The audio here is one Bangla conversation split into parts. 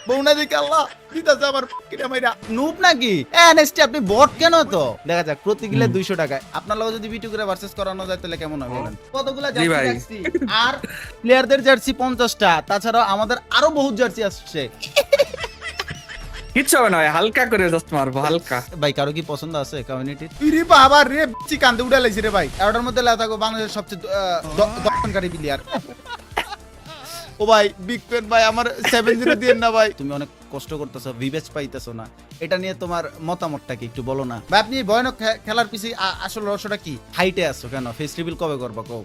বউনা দিকে আল্লাহ দিতাছে আমার কিনা মাইরা নুব নাকি এনএসটি আপনি বট কেন তো দেখা যাক প্রতি কিলে 200 টাকায় আপনার লগে যদি বিটু করে ভার্সেস করানো যায় তাহলে কেমন হয় বলেন কতগুলা জার্সি রাখছি আর প্লেয়ারদের জার্সি 50টা তাছাড়া আমাদের আরো বহুত জার্সি আসছে কিচ্ছু হবে না ভাই, হালকা করে জাস্ট মারবো হালকা। ভাই কারো কি পছন্দ আছে কমিউনিটির ইরে বাবা রে বিচি কান্দে উড়া লাইছে রে ভাই এটার মধ্যে লা থাকো বাংলাদেশের সবচেয়ে দক্ষিণকারী প্লেয়ার ও ভাই বিগ পেন ভাই আমার 7-0 দিয়েন না ভাই তুমি অনেক কষ্ট করতেছো ভিভেজ পাইতেছো না এটা নিয়ে তোমার মতামতটা কি একটু বলো না ভাই আপনি ভয়ানক খেলার পিছে আসল রহস্যটা কি হাইটে আসছো কেন ফেস রিভিল কবে করবা কও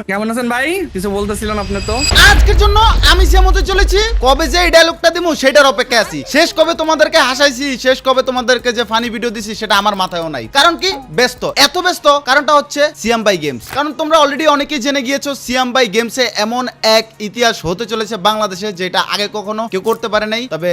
কেমন আছেন ভাই? কিছু বলতেছিলেন আপনি তো। আজকের জন্য আমি যে মতো চলেছি কবে যে এই ডায়লগটা দিমু সেটার অপেক্ষা আছি শেষ কবে তোমাদেরকে হাসাইছি শেষ কবে তোমাদেরকে যে ফানি ভিডিও দিছি সেটা আমার মাথায়ও নাই কারণ কি ব্যস্ত এত ব্যস্ত কারণটা হচ্ছে সিয়াম বাই গেমস কারণ তোমরা অলরেডি অনেকেই জেনে গিয়েছো সিয়াম বাই গেমসে এমন এক ইতিহাস হতে চলেছে বাংলাদেশে যেটা আগে কখনো কেউ করতে পারে নাই তবে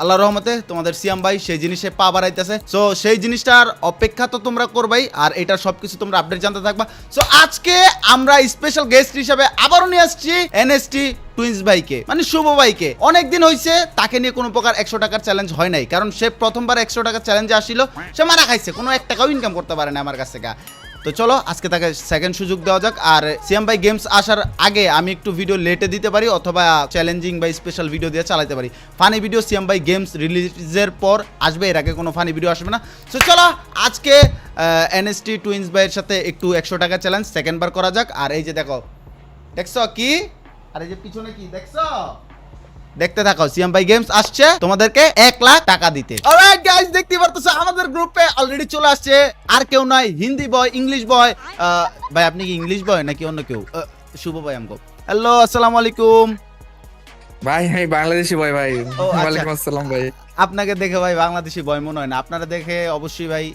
আল্লাহর রহমতে তোমাদের সিয়াম ভাই সেই জিনিসে পা বাড়াইতেছে সো সেই জিনিসটার অপেক্ষা তো তোমরা করবাই আর এটা সবকিছু তোমরা আপডেট জানতে থাকবা সো আজকে আমরা স্পেশাল গেস্ট হিসেবে আবারও নিয়ে আসছি এনএসটি টুইন্স ভাইকে মানে শুভ ভাইকে অনেকদিন হয়েছে তাকে নিয়ে কোনো প্রকার 100 টাকার চ্যালেঞ্জ হয় নাই কারণ সে প্রথমবার 100 টাকার চ্যালেঞ্জে আসছিল সে মারা খাইছে কোনো 1 টাকাও ইনকাম করতে পারে না আমার কাছ থেকে তো চলো আজকে তাকে সেকেন্ড সুযোগ দেওয়া যাক আর সিয়াম ভাই গেমস আসার আগে আমি একটু ভিডিও লেটে দিতে পারি অথবা চ্যালেঞ্জিং বা স্পেশাল ভিডিও দিয়ে চালাতে পারি ফানি ভিডিও সিয়াম ভাই গেমস রিলিজের পর আসবে এর আগে কোনো ফানি ভিডিও আসবে না সো চলো আজকে এনএসটি টুইন্স ভাইয়ের সাথে একটু 100 টাকা চ্যালেঞ্জ সেকেন্ড বার করা যাক আর এই যে দেখছো কি আর এই যে পিছনে কি দেখছো দেখতে থাকো সিয়াম ভাই গেমস আসছে তোমাদেরকে 1 লাখ টাকা দিতে অলরাইট গাইস দেখতে পারতেছো আমাদের গ্রুপে অলরেডি চলে আসছে আর কেউ নয় হিন্দি বয় ইংলিশ বয় ভাই আপনি কি ইংলিশ বয় নাকি অন্য কেউ শুভ ভাই আমগো হ্যালো আসসালামু আলাইকুম ভাই আমি বাংলাদেশি ভাই ভাই আচ্ছা। ওয়ালাইকুম আসসালাম ভাই। আপনাকে দেখে ভাই বাংলাদেশি বয় মনে হয় না আপনারা দেখে অবশ্যই ভাই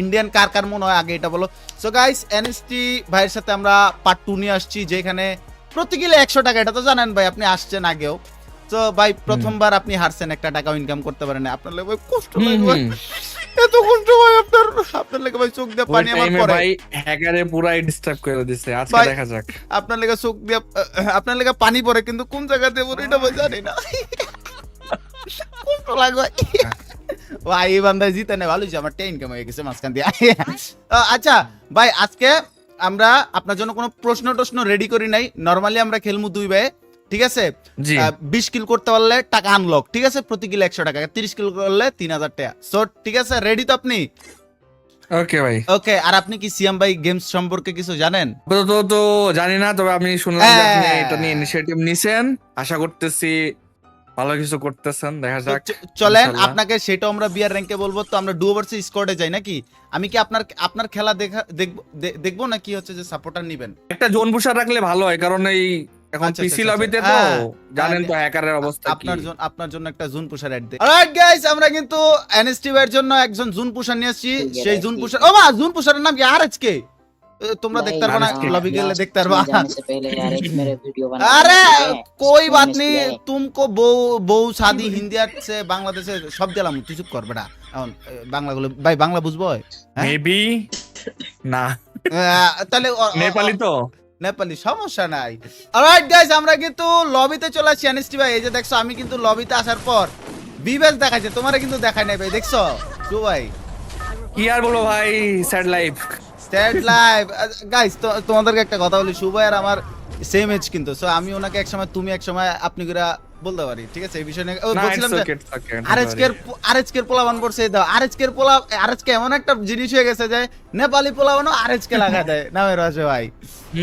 ইন্ডিয়ান কার মনে হয় আগে এটা বলো সো গাইস এনএসটি ভাইয়ের সাথে আমরা পার্ট 2 নিয়ে আসছি যেখানে প্রতি কিলো 100 টাকা এটা তো জানেন ভাই আপনি আসছেন আগেও তো ভাই প্রথমবার আপনি হারছেন 1 টাকাও ইনকাম করতে পারেন না আপনার লাগে ভাই কষ্ট লাগে ভাই এত কষ্ট ভাই আপনার লাগে ভাই চোখ দিয়ে পানি আমার পড়ে ভাই হ্যাকারে পুরাই ডিস্টার্ব করে দিছে আজকে ভাই, দেখা যাক আপনার লাগে চোখ দিয়ে আপনার লাগে পানি পড়ে কিন্তু কোন জায়গা দিয়ে পড়ে এটা ভাই জানি না কষ্ট লাগে ভাই ভাই এই বান্দায় জিতে না ভালোই আমার টেন ইনকাম হয়ে গেছে মাঝখান দিয়ে আচ্ছা ভাই আজকে আমরা আপনার জন্য কোনো প্রশ্ন রেডি করি নাই নরমালি আমরা খেলমু 2 ভাই ঠিক আছে 20 কিল করতে পারলে টাকা আনলক ঠিক আছে প্রতি কিলো 100 টাকা 30 কিল করলে 3000 টাকা সো ঠিক আছে রেডি তো আপনি ওকে ভাই ওকে আর আপনি কি সিয়াম ভাই গেমস সম্পর্কে কিছু জানেন তো জানি না তবে আমি শুনলাম যে আপনি এটা নিয়ে ইনিশিয়েটিভ নিছেন আশা করতেছি ভালো কিছু করতেছেন দেখা যাক চলেন ইনশাআল্লাহ। আপনাকে সেটা আমরা বিয়ার র্যাঙ্কে বলবো তো আমরা ডু ভার্সেস স্কোয়াডে যাই নাকি আমি কি আপনার খেলা দেখবো না কি হচ্ছে যে সাপোর্টার নেবেন একটা জোন পুষার রাখলে ভালো হয় কারণ এই এখন আচ্ছা, পিসি আচ্ছা, লবিতে আচ্ছা। তো হ্যাঁ, জানেন হ্যাঁ, তো হ্যাকারের অবস্থা কি আপনার জন্য একটা জুন পুষার অ্যাড দেই অলরাইট গাইস আমরা কিন্তু এনএসটি এর জন্য একজন জুন পুষার নিয়ে আসছি সেই জুন পুষার ও মা জুন পুষারের নাম কি আরএচকে তোমরা দেখতে পারবা না লবি গেলে দেখতে পারবা अरे कोई बात नहीं तुमको বউ শাদি হিন্দি আছে বাংলাদেশে সব দিলাম তুই চুপ কর বেটা এখন বাংলাগুলো ভাই বাংলা বুঝবো মেবি না তাহলে নেপালি তো নেপালি সমস্যা নাই অলরাইট গাইস আমরা কিন্তু লবিতে চলে আসছি এনএসটি ভাই এই যে দেখছো আমি কিন্তু লবিতে আসার পর বিবেস দেখাইছে তোমারে কিন্তু দেখায় নাই ভাই দেখছো তো ভাই কি আর বলবো ভাই sad life stat live guys তোমাদেরকে একটা কথা বলি শুভ আর আমার সেম এজ কিন্তু সো আমি ওনাকে এক সময় তুমি এক সময় আপনি করে বলতে পারি ঠিক আছে এই বিষয় নিয়ে বলছিলাম যে আরএচকে পোলাবান পড়ছে দাও আরএচকে এমন একটা জিনিস হয়ে গেছে যে নেপালি পোলাবানও আরএচকে লাগা দেয় নামের আছে ভাই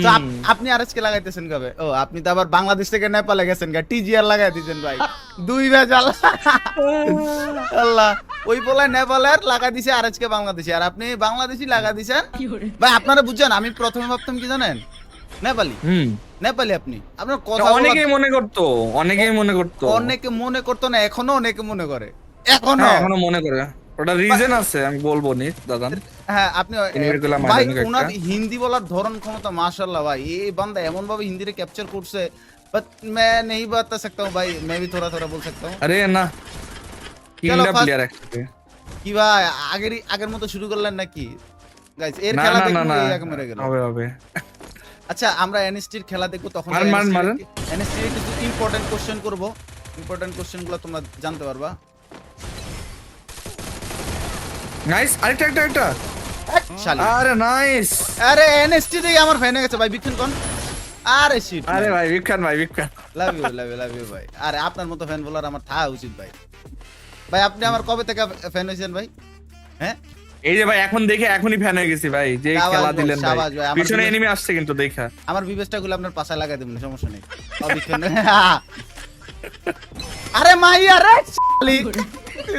তো আপনি আরএচকে লাগাইতেছেন কবে ও আপনি তো আবার বাংলাদেশ থেকে নেপালে গেছেন গা টিজিআর লাগাই দিয়েছেন ভাই দুই ভেজ আল্লাহ ওই পোলায় নেপালের লাগা দিছে আরএচকে বাংলাদেশি আর আপনি বাংলাদেশি লাগা দিছেন ভাই আপনারা বুঝছেন আমি প্রথমে ভাবতাম কি জানেন নেপালি আপনি আপনার কথা অনেকেই মনে করতো না এখনো অনেকে মনে করে এখনো মনে করে ওটা রিজন আছে আমি বলবো নি দাদা হ্যাঁ আপনি ভাই ওনার হিন্দি বলার ধরন ক্ষমতা মাশাআল্লাহ ভাই এই বান্দা এমন ভাবে হিন্দিতে ক্যাপচার করছে বাট मैं नहीं बता सकता हूं भाई मैं भी थोड़ा बोल सकता हूं আরে না তিনটা প্লেয়ার একসাথে কি ভাই আগের মতো শুরু করলেন নাকি গাইস এর খেলা দেখুন এই আগে মেরে গেল হবে আচ্ছা আমরা এনএসটির খেলা দেখব তখন মার এনএসটির কিছু ইম্পর্টেন্ট কোশ্চেন করব ইম্পর্টেন্ট কোশ্চেনগুলো তোমরা জানতে পারবা। নাইস, আরেকটা একটা শালি আরে নাইস। আরে এনএসটি থেকে আমার ফ্যান হয়ে গেছে ভাই বিক্ষণ কোন। আরে শিট আরে ভাই বিখ্যাত লাভ ইউ ভাই। আরে আপনার মতো ফ্যান বলার আমার থাকা উচিত ভাই। ভাই আপনি আমার কবে থেকে ফ্যান হয়েছেন ভাই? হ্যাঁ এই যে ভাই এখন দেখে এখনই ফ্যান হয়ে গেছি ভাই, যে শাবাশ খেলা ভাই, দিলেন ভাই। শাবাশ ভাই, আমার পিছনে বিবেক- এনিমি আসছে কিন্তু দেখা। আমার বিবেচটা গুলো আপনার পাশে লাগাই দেবেন, সমস্যা নেই। অবিক্ষণ আরে মাই আরে শালি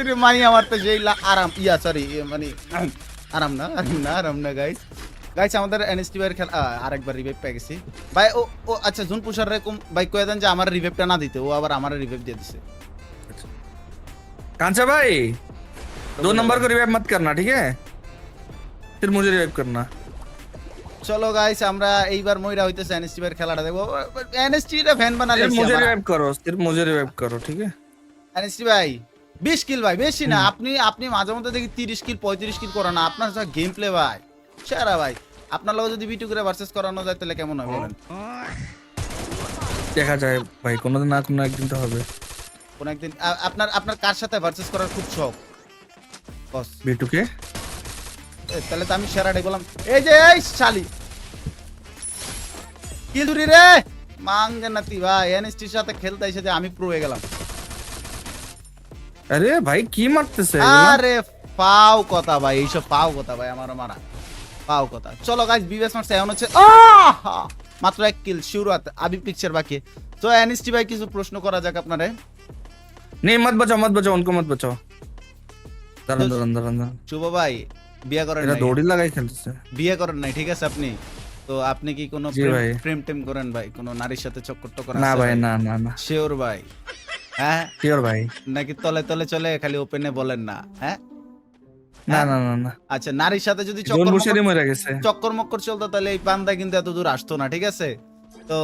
আরে মাই আমার তো যেই আরাম সরি মানে আরাম না গাইস আমাদের এনএসটি ভাইয়ের খেলা আরেকবার রিভাইভ পেয়ে গেছি ভাই। ও আচ্ছা জুন পুষার এরকম ভাই কয়ে দেন যে আমার রিভাইভটা না দিতে, ও আবার আমার রিভাইভ দিয়ে দিছে। कांचा भाई 2 नंबर को रिवाइव मत करना, ठीक है? फिर मुझे रिवाइव करना। চলো গাইস আমরা এইবার মইরা হইতেছে এনএসটি ভাইয়ের খেলাটা দেখবো। এনএসটি র ফ্যান বানালে सिर्फ मुझे रिवाइव करो, ठीक है? এনএসটি ভাই 20 কিল ভাই, বেশি না। আপনি মাঝে মধ্যে দেখি 30 কিল 35 কিল করা না, আপনার যা গেম প্লে ভাই সেরা ভাই। আপনার লগে যদি বিটু করে ভার্সেস করানো যায় তাহলে কেমন হয় বলেন? দেখা যায় ভাই, কোনোদিন না কোনো একদিন তো হবে। কোন একদিন আপনার কার সাথে ভার্সেস করার খুব শখ বস? বিটুকে তাহলে তো আমি সেরাটাই বললাম। এই যে এই শালি কি দূরি রে মাঙ্গে নাতি ভাই, এনএসটির সাথে খেলতে এসে যে আমি প্রো হয়ে গেলাম। আরে ভাই কি মারতেছে এগুলো? আরে পাও কথা ভাই, এইসব পাও কথা ভাই, আমার মারা পাও কথা। চলো গাইস বিবেস মারছে এখন হচ্ছে মাত্র 1 কিল শুরুয়াত, আবি পিকচার বাকি। তো এনএসটি ভাই কিছু প্রশ্ন করা যাক আপনারে। नहीं मत बचाओ उनको मत बचाओ। দাঁড়ান শুভ ভাই বিয়ে করেন এরা নাই? দৌড়ি লাগাই খেলতেছে। বিয়ে করেন নাই ঠিক আছে আপনি? তো আপনি কি কোনো জি ভাই। প্রেম টেম করেন ভাই? কোনো নারীর সাথে চক্কর টক্কর না আছে ভাই, না শিওর ভাই? হ্যাঁ শিওর ভাই। নাকি তলে তলে চলে খালি ওপেনে বলেন না? হ্যাঁ না আচ্ছা নারীর সাথে যদি জোন বসেরই মরে গেছে। চক্কর মক্কর চলতো তাহলে এই পান্দা কিন্তু এত দূর আসতো না, ঠিক আছে? তো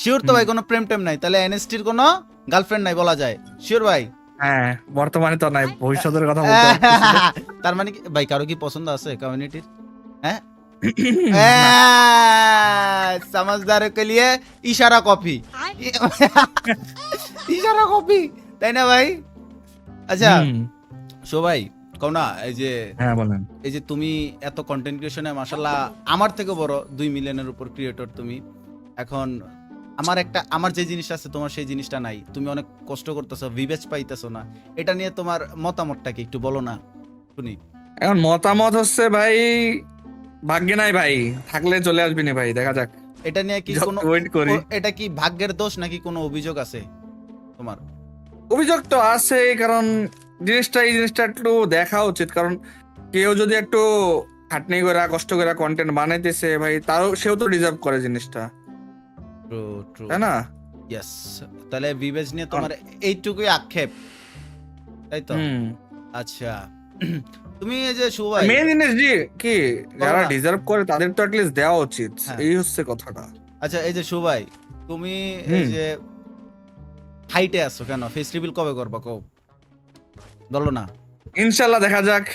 শিওর তো ভাই কোনো প্রেম টেম নাই, তাহলে এনএসটির কোনো গার্লফ্রেন্ড নাই বলা যায়? শিওর ভাই? হ্যাঁ বর্তমানে তো নাই, ভবিষ্যতের কথা বলতে পারতেছি। তার মানে কি ভাই কারো কি পছন্দ আছে কমিউনিটির? হ্যাঁ समझदारों के लिए इशारा कॉपी ইশারা কপি, তাই না ভাই? আচ্ছা হুম, শো ভাই কও না, এই যে হ্যাঁ বলেন। এই যে তুমি এত কন্টেন্ট ক্রিয়েশনে মাশাআল্লাহ আমার থেকে বড় 2 মিলিয়নের উপর ক্রিয়েটর তুমি। এখন আমার যে জিনিসটা আছে তোমার সেই জিনিসটা নাই, তুমি অনেক কষ্ট করতেছো, ভিউজ পাইতেছো না, এটা নিয়ে তোমার মতামতটা কি একটু বলো না শুনি। এখন মতামত হচ্ছে ভাই, ভাগ্যে নাই ভাই, থাকলে চলে আসবি না ভাই, দেখা যাক। এটা নিয়ে কি কোনো ওয়েট করি। এটা কি ভাগ্যের দোষ নাকি কোনো অভিযোগ আছে তোমার? অভিযোগ তো আছে, কারণ এই জিনিসটা একটু দেখা উচিত, কারণ কেউ যদি একটু খাটনি করে কষ্ট করে কন্টেন্ট বানাইতেছে ভাই, সেও তো ডিজার্ভ করে জিনিসটা, ট্রু ট্রু তাই না? ইয়েস। তাহলে ভিউজ নিয়ে তোমার এইটুকুই আক্ষেপ, তাই তো? হুম। আচ্ছা তুমি এই যে সুভাই মেন জিনিস কি যারা না। ডিজার্ভ করে তাদের তো অ্যাটলিস্ট দেওয়া উচিত, হ্যাঁ। এই হচ্ছে কথাটা। আচ্ছা এই যে সুভাই তুমি এই যে হাইটে আছো কেন? ফেস্টিভ্যাল কবে করবা কও বলো না? ইনশাল্লাহ দেখা যাক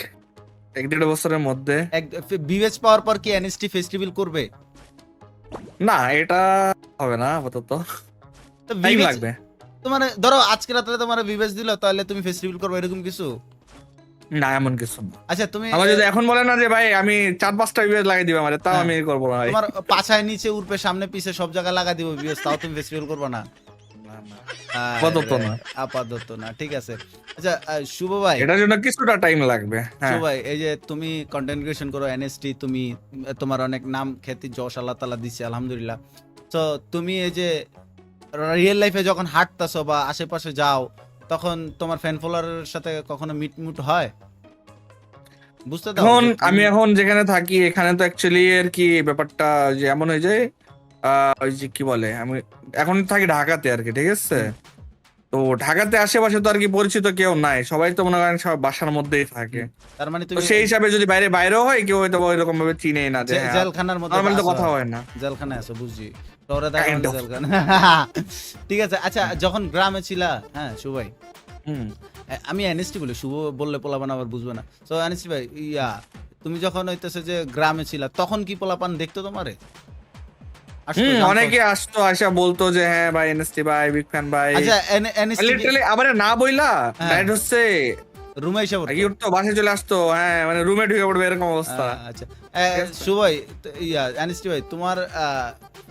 1-1.5 বছরের মধ্যে। এক ভিউজ পাওয়ার পর কি এনএসটি ফেস্টিভ্যাল করবে? না এটা হবে না আপাতত, তো টাইম ভিউজ লাগবে। তোমার ধরো আজকে রাতে তোমার ভিউজ দিল তাহলে তুমি ফেস্টিভ্যাল করবে এরকম কিছু? না এমন কিছু না। আচ্ছা তুমি আমার যদি এখন বলে না যে ভাই আমি 4-5টা ভিডিও লাগাই দিবে আমারে, তাও আমি করবো না ভাই। তোমার পাছায় নিচে উড়পে সামনে পিছে সব জায়গায় লাগা দিব ভিউজ, তাও তুমি ফেস্টিভ্যাল করবে না? আপাতত না। আপাতত না, ঠিক আছে। আচ্ছা শুভ ভাই, এটার জন্য কিছুটা টাইম লাগবে। হ্যাঁ শুভ ভাই এই যে তুমি কন্টেন্ট ক্রিয়েশন করো এনএসটি, তুমি তোমার অনেক নাম খ্যাতি যশ আল্লাহ তাআলা দিচ্ছে আলহামদুলিল্লাহ। তো তুমি এই যে রিয়েল লাইফে যখন হাঁটতাছো বা আশেপাশে যাও তখন তোমার ফ্যান ফলোয়ারের সাথে কখনো মিট হয়? বুঝতে দাও এখন যে তুমি- আমি এখন যেখানে থাকি এখানে তো অ্যাকচুয়ালি আর কি ব্যাপারটা যে এমন হয়ে যায়, ওই যে কি বলে, আমি এখন থাকি ঢাকাতে আর কি, ঠিক আছে? তো ঢাকাতে আশেপাশে তো আর কি পরিচিত কেউ নাই, সবাই তো মনে করেন সব বাসার মধ্যেই থাকে। তার মানে তো তুমি সেই হিসাবে যদি বাইরেও হয় কেউ হয়তো এরকম ভাবে চিনেই না যে হ্যাঁ, জেলখানার মধ্যে নরমালি তো আছো। কথা হয় না। জেলখানায় আছো বুঝছি, শহরে থাকা Kind মানে of. জেলখানা। ঠিক আছে। আচ্ছা যখন গ্রামে ছিলা, হ্যাঁ শুভাই হুম। আমি এনএসটি বলি, শুভ বললে পোলাপান আবার বুঝবে না। তো এনএসটি ভাই তুমি যখন হইতেছে যে গ্রামে ছিলা তখন কি পোলাপান দেখতো তোমারে? আসতো, জানতো? অনেকে আসতো, আসা বলতো যে হ্যাঁ ভাই এনএসটি ভাই, বিগ ফ্যান ভাই, আচ্ছা এনএসটি লিটারালি আবার না বইলা হ্যাঁ। ডাইরেক্ট হচ্ছে রুমে এসে পড়তো? কি করতো, বাসায় চলে আসতো, হ্যাঁ মানে রুমে ঢুকে পড়বে এরকম অবস্থা। আচ্ছা সুভাই, এনএসটি ভাই তোমার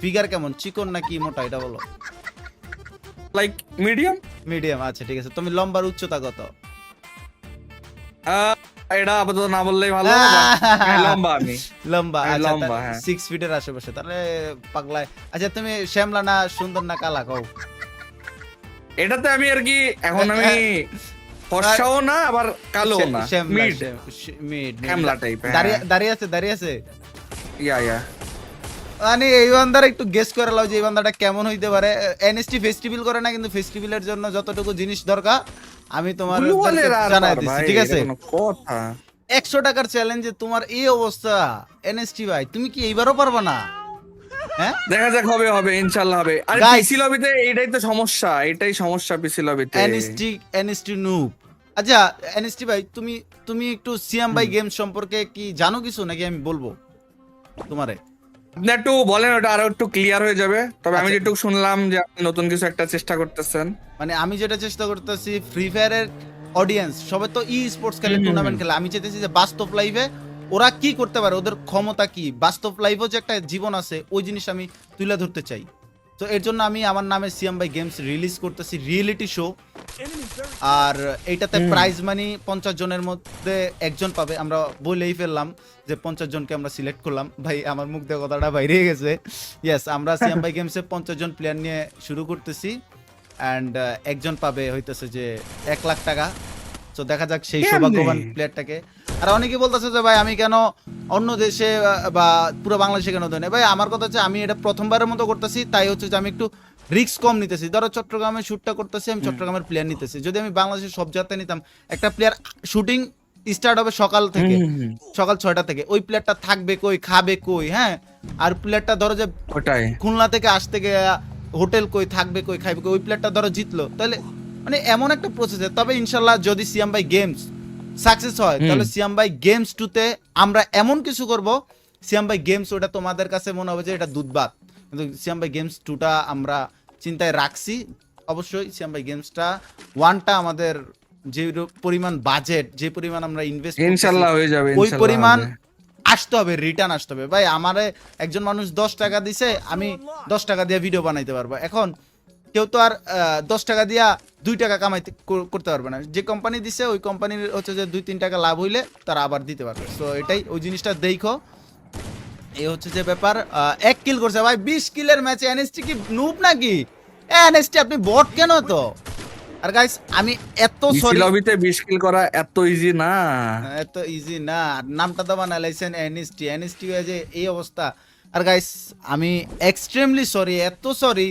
ফিগার কেমন, চিকন নাকি মোটা এটা বলো? Like medium. মিডিয়াম, আচ্ছা ঠিক আছে। তুমি লম্বার উচ্চতা কত? এটা আপাতত না বললেই ভালো, লম্বা আমি। লম্বা, হ্যাঁ, আচ্ছা লম্বা, হ্যাঁ। 6 ফিটের আশেপাশে, তাহলে পাগলায়। আচ্ছা তুমি শ্যামলা না সুন্দর না কালা কও? এটাতে আমি আর কি এখন আমি ফর্সাও না আবার কালো না, শ্যামলা, মিড মিড শ্যামলা টাইপ। দাঁড়িয়ে আছে। ইয়া মানে এই বান্দার একটু গেস করে লাও যে এই বান্দাটা কেমন হইতে পারে। এনএসটি ফেস্টিভ্যাল করে না, কিন্তু ফেস্টিভ্যালের জন্য যতটুকু জিনিস দরকার আমি তোমার জানাই দিচ্ছি, ঠিক আছে? কথা 100 টাকার চ্যালেঞ্জে তোমার এই অবস্থা, এনএসটি ভাই তুমি কি এইবারও পারবা না? হ্যাঁ দেখা যাক, হবে ইনশাআল্লাহ হবে। আর Guys, পিসি লবিতে এটাই তো সমস্যা, এটাই সমস্যা পিসি লবিতে। NST noob. আচ্ছা এনএসটি ভাই তুমি একটু সিয়াম ভাই গেম সম্পর্কে কি জানো কিছু, নাকি আমি বলবো তোমারে? আপনি একটু বলেন, ওটা আরো একটু ক্লিয়ার হয়ে যাবে। তবে আমি আচ্ছা। যেটুকু শুনলাম যে আপনি নতুন কিছু একটা চেষ্টা করতেছেন। মানে আমি যেটা চেষ্টা করতেছি, ফ্রি ফায়ারের অডিয়েন্স সবাই তো ই স্পোর্টস খেলে, টুর্নামেন্ট খেলে, আমি চাইতেছি যে বাস্তব লাইফে ওরা কি করতে পারে, ওদের ক্ষমতা কি, বাস্তব লাইফেও যে একটা জীবন আছে ওই জিনিস আমি তুলে ধরতে চাই। তো এর জন্য আমি আমার নামে সিয়াম ভাই গেমস রিলিজ করতেছি, রিয়েলিটি শো। আর এইটাতে প্রাইজ মানি 50 জনের মধ্যে একজন পাবে। আমরা বলেই ফেললাম যে 50 জনকে আমরা সিলেক্ট করলাম। ভাই আমার মুখ দিয়ে কথাটা বাইরে গেছে। ইয়েস, আমরা সিয়াম ভাই গেমসে 50 জন প্লেয়ার নিয়ে শুরু করতেছি। অ্যান্ড একজন পাবে হইতেছে যে 1 লাখ টাকা। তো দেখা যাক সেই সৌভাগ্যবান প্লেয়ারটাকে। আর অনেকে বলতেছে যে ভাই আমি কেন অন্য দেশে বা পুরো বাংলাদেশে কেন দেয় না। ভাই আমার কথা হচ্ছে আমি এটা প্রথমবারের মতো করতেছি, তাই হচ্ছে যে আমি একটু রিস্ক কম নিতেছি। ধরো চট্টগ্রামে শ্যুটটা করতেছি, আমি চট্টগ্রামের প্লেয়ার নিতেছি। যদি আমি বাংলাদেশের সব জায়গাতে নিতাম, একটা প্লেয়ার শুটিং স্টার্ট হবে সকাল থেকে, সকাল 6টা থেকে, ওই প্লেয়ারটা থাকবে কই, খাবে কই, হ্যাঁ? আর প্লেয়ারটা ধরো যে ওটাই খুলনা থেকে আসতে গিয়ে হোটেল কই, থাকবে কই, খাইবে কই, ওই প্লেয়ারটা ধরো জিতলো, তাহলে মানে এমন একটা প্রসেস। তবে ইনশাল্লাহ যদি সিয়াম ভাই গেমস সাকসেস হয়, তাহলে সিয়াম ভাই গেমস 2তে আমরা এমন কিছু করব, সিয়াম ভাই গেমস ওটা তোমাদের কাছে মনে হবে যে এটা দুধভাত, কিন্তু সিয়াম ভাই গেমস 2টা আমরা চিন্তায় রাখছি। অবশ্যই সিয়াম ভাই গেমসটা 1টা আমাদের যে পরিমাণ বাজেট, যে পরিমাণ আমরা ইনভেস্ট ইনশাআল্লাহ হয়ে যাবে, ওই ইনশাআল্লাহ পরিমাণ হবে। আসতে হবে, রিটার্ন আসতে হবে। ভাই আমারে একজন মানুষ 10 টাকা দিছে, আমি 10 টাকা দিয়ে ভিডিও বানাইতে পারবো। এখন কেউ তো আর 10 টাকা দিয়া 2 টাকা কামাইতে করতে পারবে না। যে কোম্পানি দিছে ওই কোম্পানির হচ্ছে যে 2-3 টাকা লাভ হইলে তারা আবার দিতে পারবে। সো এটাই ওই জিনিসটা দেখো। এই হচ্ছে যে ব্যাপার। 1 কিল করছে ভাই, 20 কিলের ম্যাচে। এনএসটি কি নুব নাকি? এনএসটি আপনি বট কেন তো? আর গাইস আমি এত পিসি সরি, লবিতে 20 কিল করা এত ইজি না। এত ইজি না। নামটা তো বানাইছেন এনএসটি, এনএসটি হয়ে যে এই অবস্থা। আর গাইস আমি এক্সট্রিমলি সরি, এত সরি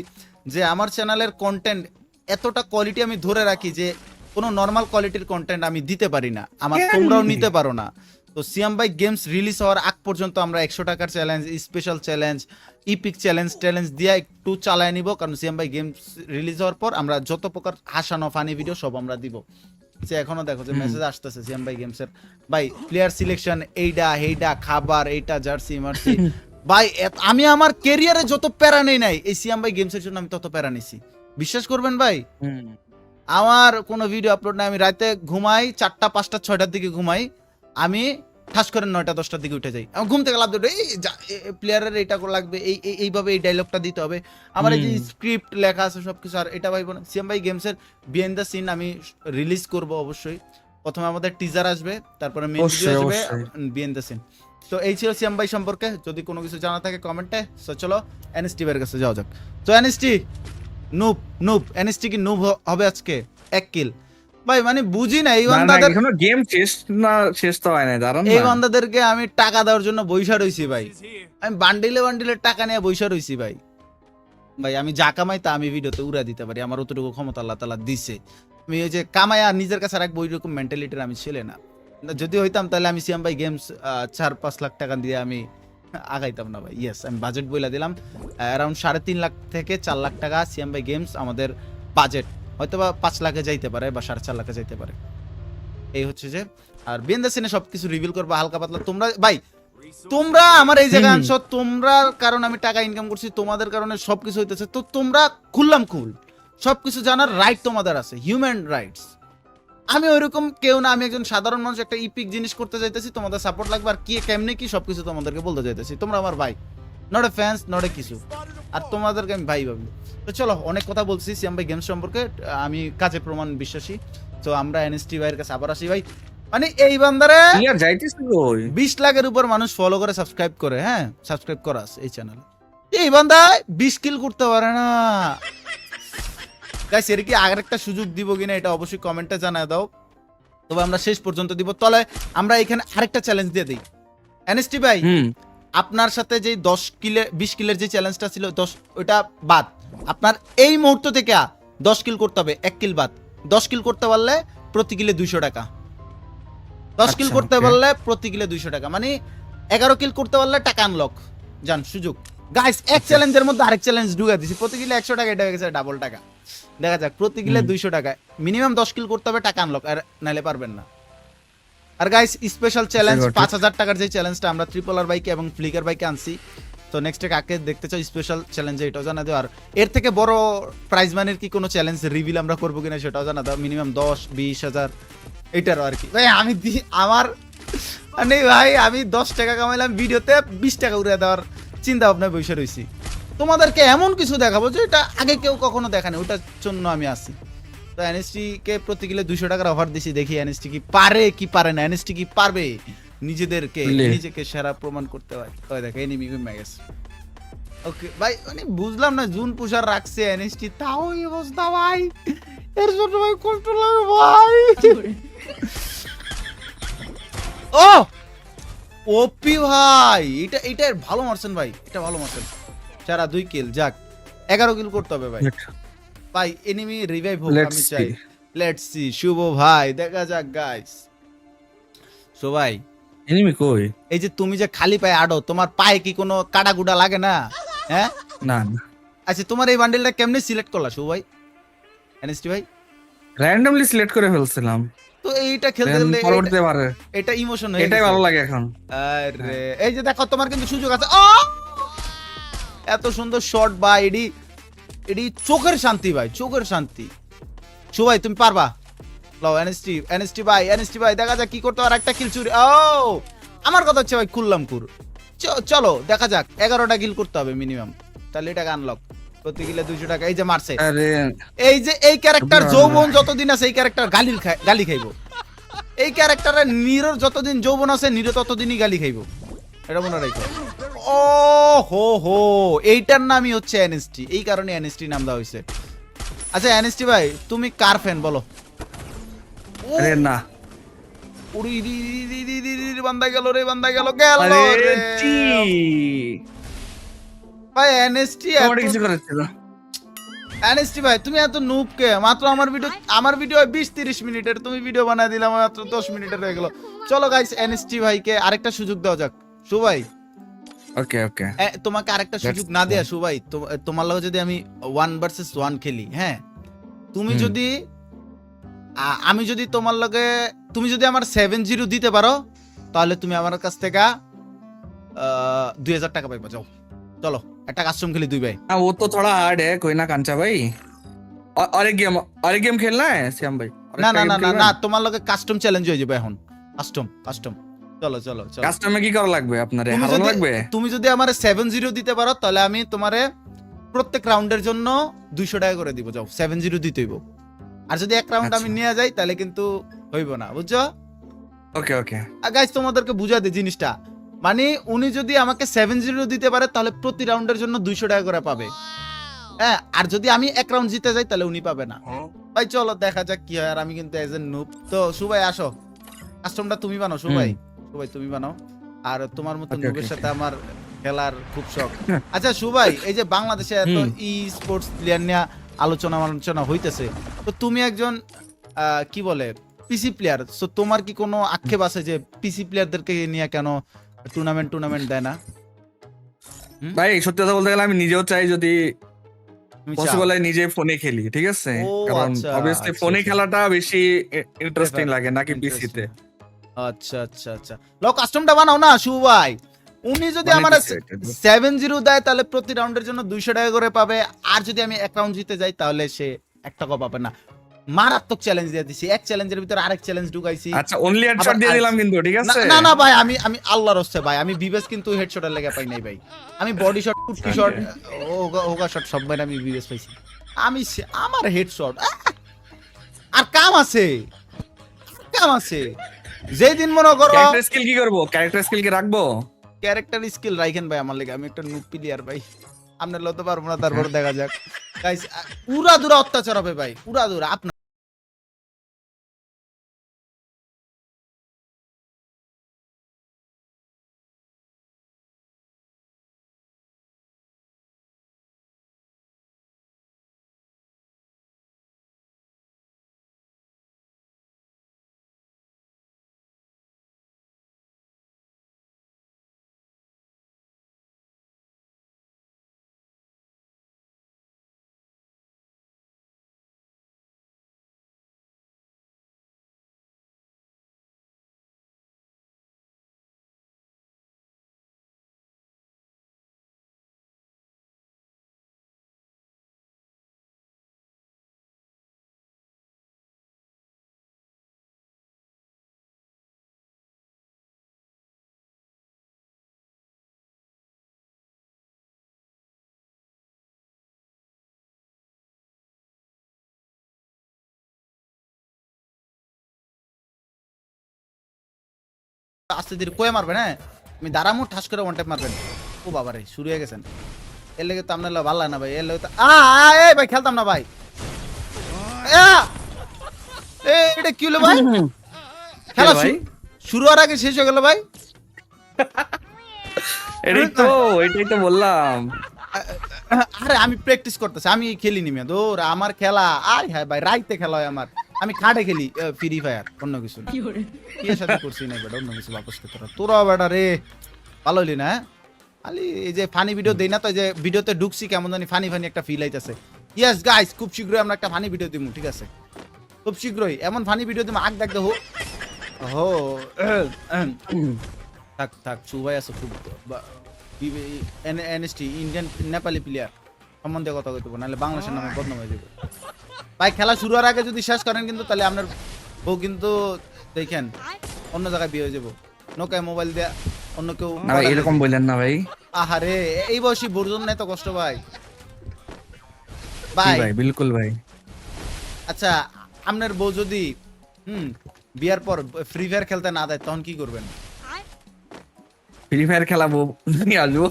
যে আমার চ্যানেলের কন্টেন্ট এতটা কোয়ালিটি আমি ধরে রাখি যে কোনো নর্মাল কোয়ালিটির কন্টেন্ট আমি দিতে পারি না, আমার তোমরাও নিতে পারো না। তো সিয়াম ভাই গেমস রিলিজ হওয়ার আগ পর্যন্ত আমরা 100 টাকার challenge, special challenge, epic challenge দিয়ে একটু চালায় নিব। কারণ সিয়াম ভাই গেমস রিলিজ হওয়ার পর আমরা যত প্রকার হাসানো ফানি ভিডিও সব আমরা দিব। যে এখনো দেখো যে মেসেজ আসতেছে সিয়াম ভাই গেমসের, ভাই প্লেয়ার সিলেকশন, এইটা হেইটা, খাবার, এইটা, জার্সি মার্সি। ভাই আমি আমার ক্যারিয়ারে যত প্যারা নেই নাই, এই সিয়াম ভাই গেমসের জন্য আমি তত প্যারা নিছি। বিশ্বাস করবেন ভাই, আমার কোনো ভিডিও আপলোড নাই, আমি রাতে ঘুমাই 4টা 5টা 6টার দিকে ঘুমাই, আমি ঠাস করে 9টা 10টার দিকে উঠে যাই। আমি ঘুম থেকে লাভ দিই, এই প্লেয়ারের এইটা লাগবে, এইভাবে এই ডায়লগটা দিতে হবে, আমার এই যে স্ক্রিপ্ট লেখা আছে সবকিছু। আর এটা ভাই সিএম ভাই গেমসের বিহাইন্ড দ্য সিন আমি রিলিজ করব অবশ্যই। প্রথমে আমাদের টিজার আসবে, তারপরে মেইন ভিডিও আসবে, বিহাইন্ড দ্য সিন। তো এই ছিল সিএম ভাই সম্পর্কে। যদি কোনো কিছু জানা থাকে কমেন্টে। সো চলো এনএসটি এর কাছে যাওয়া যাক। তো এনএসটি নুব এনএসটি কি নুব হবে আজকে? 1 কিল ভাই, মানে বুঝি না এই বান্দাদের, এখনো গেম শেষ তো হয় না, দাঁড়ান এই না। বান্দাদেরকে আমি টাকা দেওয়ার জন্য বইসা রইছি ভাই, আমি বান্ডিলে টাকা নিয়ে বইসা রইছি ভাই। ভাই আমি যা কামাই তা আমি ভিডিওতে উড়া দিতে পারি, আমার অতটুকু ক্ষমতা আল্লাহ তাআলা দিছে। আমি ওই যে কামাই আর নিজের কাছে রাখবো ওইরকম মেন্টালিটির আমি ছেলে না। যদি হইতাম তাহলে আমি সিয়াম ভাই গেমস 4-5 লাখ টাকা দিয়ে আমি আগাইতাম না ভাই। ইয়েস, আমি বাজেট বইলা দিলাম, অ্যারাউন্ড 3.5 লাখ থেকে 4 লাখ টাকা সিয়াম ভাই গেমস আমাদের বাজেট। হয়তো বা 5 লাখে যাইতে পারে বা 4.5 লাখে যাইতে পারে। এই হচ্ছে যে, আর বিহাইন্ড দ্য সিনে সবকিছু রিভিল করবো হালকা পাতলা। তোমরা ভাই তোমরা আমার এই জায়গায় আনছো, তোমরা কারণ আমি টাকা ইনকাম করছি, তোমাদের কারণে সবকিছু হইতেছে, তো তোমরা খুললাম খুল সবকিছু জানার রাইট তোমাদের আছে, হিউম্যান রাইটস। আমি ওইরকম কেউ না, আমি একজন সাধারণ মানুষ, একটা ইপিক জিনিস করতে যাইতেছি, তোমাদের সাপোর্ট লাগবে, আর কি কেমনে কি সবকিছু তোমাদেরকে বলতে যাইতেছি। তোমরা আমার ভাই, not a fans, not a কিছু, আর তোমাদেরকে আমি ভাই ভাবি। তো চলো, অনেক কথা বলছি সিয়াম ভাই গেমস সম্পর্কে, আমি কাজে প্রমাণ বিশ্বাসী। তো আমরা এনএসটি ভাইয়ের কাছে আবার আসি ভাই। মানে এই বান্দারে ইয়ার যাইতেছে কই 20 লাখের উপর মানুষ ফলো করে, সাবস্ক্রাইব করে, হ্যাঁ সাবস্ক্রাইব করা আছে এই চ্যানেলে, এই বান্দা 20 কিল করতে পারে না। গাইস এর কি আরেকটা সুযোগ দিব কিনা এটা অবশ্যই কমেন্টে জানায় দাও, তবে আমরা শেষ পর্যন্ত দিব। তলে আমরা এখানে আরেকটা চ্যালেঞ্জ দিয়ে দিই, এনএসটি ভাই আপনার সাথে যে 20 কিলের যে চ্যালেঞ্জটা ছিল 10, ওটা বাদ, আপনার এই মুহূর্ত থেকে 10 কিল করতে হবে, 1 কিল বাদ। 10 কিল করতে পারলে প্রতি কিলে 200 টাকা, 10 কিল আচ্ছা, করতে okay. পারলে প্রতি কিলে 200 টাকা, মানে 11 কিল করতে পারলে টাকা আনলক, জান সুযোগ। গাইস এক চ্যালেঞ্জের মধ্যে আরেক চ্যালেঞ্জ ঢুকা দিছি, প্রতি কিলে 100 টাকা, এটা হয়ে গেছে ডাবল টাকা। দেখা যাক, প্রতি কিলে 200 টাকা, মিনিমাম 10 কিল করতে হবে, টাকা আনলক, আর নাইলে পারবেন না। আর গাইস স্পেশাল চ্যালেঞ্জ 5000 টাকার যে চ্যালেঞ্জটা আমরা ট্রিপল আর বাইকে এবং ফ্লিকার বাইকে আনছি, তো নেক্সটে কাকে দেখতে চাও স্পেশাল চ্যালেঞ্জে এটাও জানা দাও। আর এর থেকে বড় প্রাইজ মানির কি কোনো চ্যালেঞ্জ রিভিল আমরা করবো কিনা সেটাও জানা দাও, মিনিমাম 10-20 হাজার এটারও আর কি। ভাই আমি আমার মানে ভাই আমি 10 টাকা কামাইলাম, ভিডিওতে 20 টাকা উড়ে দেওয়ার চিন্তা ভাবনায় বসে রয়েছি। তোমাদেরকে এমন কিছু দেখাবো যে এটা আগে কেউ কখনো দেখানি, ওটার জন্য আমি আসি। তো এনএসটি কে প্রতি কিলো 200 টাকার অফার দিছি, দেখি এনএসটি কি পারে কি পারে না, এনএসটি কি পারবে নিজেকে সেরা প্রমাণ করতে হয়। ওই দেখো এনিমি ম্যাগেস, ওকে ভাই মানে বুঝলাম না, জুন পুষার রাখছে এনএসটি, তাও এই অবস্থা ভাই, এর জন্য ভাই কষ্ট লাগে ভাই। ও ওপি ভাই, এটা ভালো মারছেন ভাই, এটা ভালো মারছেন, সারা 2 কিল, যাক 11 কিল করতে হবে ভাই। ভাই এনিমি রিভাইভ হোক আমি চাই, লেটস সি। শুভ ভাই দেখা যাক গাইস। সো ভাই এনিমি কই? এই যে তুমি যে খালি পায়ে আডো, তোমার পায়ে কি কোনো কাটা গুডা লাগে না? হ্যাঁ না না, আচ্ছা তোমার এই বান্ডেলটা কেমনে সিলেক্ট করলা শুভ ভাই, এনএসটি ভাই? র্যান্ডমলি সিলেক্ট করে ফেলছিলাম, তো এইটা খেলতে গেলে পরবর্তীতে পারে এটা ইমোশন হয়ে এটাই গেছে। ভালো লাগে এখন। আরে এই যে দেখো তোমার কিন্তু সুযোগ আছে। এত সুন্দর শট ভাই, এডি চোখের শান্তি ভাই, চোখের শান্তি। শু ভাই তুমি পারবা, লও এনএসটি ভাই দেখা যাক কি করতে, আর একটা কিল চুরি। ও আমার কথা হচ্ছে ভাই খুললাম কুর, চলো দেখা যাক 11টা কিল করতে হবে মিনিমাম, তাহলে এটা আনলক, প্রতি কিলে 200 টাকা। এই যে মারছে, আরে এই যে এই ক্যারেক্টার যৌবন যতদিন আছে এই ক্যারেক্টার গালি খাইবো, এই ক্যারেক্টারে নিরোর যতদিন যৌবন আছে নিরো ততদিনই গালি খাইবো, এটা মনে রাখো। ও হো হো, এইটার নামই হচ্ছে এনএসটি, এই কারণে এনএসটি নাম দেওয়া হয়েছে। আচ্ছা এনএসটি ভাই তুমি কার ফ্যান বলো? আরে না, উড়ি বান্দা গেল রে, বান্দা গেল রে ভাই। এনএসটি কিছু করেছিল। এনএসটি ভাই তুমি এত নুব কে? মাত্র আমার ভিডিও 20-30 মিনিটের, তুমি ভিডিও বানায় দিলাম মাত্র 10 মিনিটের হয়ে গেল। চলো গাইস এনএসটি ভাইকে আরেকটা সুযোগ দাও যাক। শু ভাই ওকে ওকে, তোমাকে আরেকটা সুযোগ না দেয়া শু ভাই, তোমার লগে যদি আমি 1 ভার্সেস 1 খেলি, হ্যাঁ তুমি যদি আমি যদি তোমার লগে, তুমি যদি আমার 7-0 দিতে পারো, তাহলে তুমি আমার কাছ থেকে 2000 টাকা পাইবা। যাও চলো একটা কাস্টম খেলি 2 ভাই। वो तो थोड़ा हार्ड है, कोई ना कांचा भाई। और एक गेम खेलना है श्याम भाई? না না না না না, তোমার লগে কাস্টম চ্যালেঞ্জ হয়ে যাবে এখন, কাস্টম। চলো চলো চলো, কাস্টমে কি করা লাগবে আপনারে? হারানো লাগবে? তুমি যদি আমারে 7-0 দিতে পারো, তাহলে আমি তোমারে প্রত্যেক রাউন্ডের জন্য 200 টাকা করে দিব। যাও 7-0 দিতে হইব, আর যদি এক রাউন্ড আমি নিয়ে যাই তাহলে কিন্তু হইব না, বুঝছো? ওকে ওকে গাইস তোমাদেরকে বুঝা দে জিনিসটা, মানে উনি যদি আমাকে 7-0 দিতে পারে তাহলে প্রতি রাউন্ডের জন্য 200 টাকা করে পাবে, হ্যাঁ। আর যদি আমি এক রাউন্ড জিতে যাই তাহলে উনি পাবে না। ভাই চলো দেখা যাক কি হয়, আর আমি কিন্তু এজ এ নুব। তো সুভাই আসো, কাস্টমটা তুমি বানাও সুভাই তুমি বানাও, আর তোমার মতো নুবের সাথে আমার খেলার খুব শখ। আচ্ছা সুভাই, এই যে বাংলাদেশে এত ই স্পোর্টস প্লেয়ার নিয়ে আলোচনা হইতেছে, তো তুমি একজন কি বলে পিসি প্লেয়ার, সো তোমার কি কোনো আক্ষেপ আছে যে পিসি প্লেয়ারদেরকে নিয়ে কেন টুর্নামেন্ট দেয় না? ভাই সত্যি কথা বলতে গেলে আমি নিজেও চাই যদি পসিবল হয় নিজে ফোনে খেলি, ঠিক আছে? কারণ অবভিয়াসলি ফোনে খেলাটা বেশি ইন্টারেস্টিং লাগে নাকি পিসিতে। আচ্ছা লো কাস্টমটা বানাও না শু ভাই, উনি যদি মানে আমার দিছে এটা। 7-0 দেয় তাহলে প্রতি রাউন্ডের জন্য 200 টাকা করে পাবে, আর যদি আমি এক রাউন্ড জিতে যাই তাহলে সে 1 টাকা পাবে না। মারাত্মক চ্যালেঞ্জ দিয়ে দিছি, এক চ্যালেঞ্জের ভিতরে আরেক চ্যালেঞ্জ ঢুকাইছি। আচ্ছা অনলি হেডশট আবার দিয়ে দিলাম কিন্তু, ঠিক না আছে? না না ভাই, আমি আল্লাহর হস্তে ভাই, আমি বিবেস কিন্তু হেডশটের লেগে পাই নাই ভাই। আমি বডি শট, টুটি শট, ওগা শট সব ভাই আমি বিবেস পাইছি। আমার হেডশট আর কাম আছে, কাম আছে। যেই দিন মনে করো ক্যারেক্টার স্কিল কি করব? ক্যারেক্টার স্কিল কি রাখবো? ক্যারেক্টার স্কিল রাখেন ভাই আমার লেগে, আমি একটা নুব প্লেয়ার ভাই, আপনার লতে পারবো না, তারপর দেখা যাক গাইস। পুরা দুরা অত্যাচার হবে ভাই, পুরা দুরা আপনার আস্তে ধীরে কয়ে মারবেন, হ্যাঁ আমি দাঁড়ামু ঠাস করে ওয়ান টাইপ মারবেন। ও বাবা রে, শুরু হয়ে গেছেন। এর লেগে তো আপনার ভালো লাগে না ভাই, এর লেগে তো এই ভাই খেলতাম না ভাই। এটা কি হলো ভাই? খেলা ভাই শুরু হওয়ার আগে শেষ হয়ে গেল ভাই। এটাই তো বললাম। আরে আমি প্র্যাকটিস করতেছি, আমি খেলিনি মিয়া দৌর, আমার খেলা আর হ্যাঁ ভাই রাইতে খেলা হয় আমার, আমি খাটে খেলি ফ্রি ফায়ার, অন্য কিছু না। কি এর সাথে করছি না বেটা, অন্য কিছু বাপস করতে তোরা বেটা রে, ভালো হলি না আলি। এই যে ফানি ভিডিও দেই না তো, এই যে ভিডিওতে ঢুকছি কেমন জানি ফানি ফানি একটা ফিল আইতাছে। ইয়েস গাইস, খুব শীঘ্রই আমরা একটা ফানি ভিডিও দিব, ঠিক আছে? খুব শীঘ্রই এমন ফানি ভিডিও দিব, আগ দেখ দেখো। হো থাক থাক, সুভাই আছে খুব এনএসটি ইন্ডিয়ান নেপালি প্লেয়ার সম্বন্ধে কথা কইতে, নাহলে বাংলাদেশের নামে বদনাম হয়ে যাবে ভাই। খেলা শুরু হওয়ার আগে যদি শেষ করেন কিন্তু তাহলে আপনার বউ কিন্তু দেখেন অন্য জায়গায় বিয়ে হয়ে যাবো, নৌকায় মোবাইল দেয়া অন্য কেউ। না ভাই এরকম বললেন না ভাই। আহারে, এই বয়সী বোরজন নাই তো কষ্ট ভাই। ভাই ভাই বিলকুল ভাই। আচ্ছা, আপনার বউ যদি বিয়ার পর ফ্রি ফায়ার খেলতে না দেয় তখন কি করবেন? ফ্রি ফায়ার খেলাবো, নিয়ে আসবো।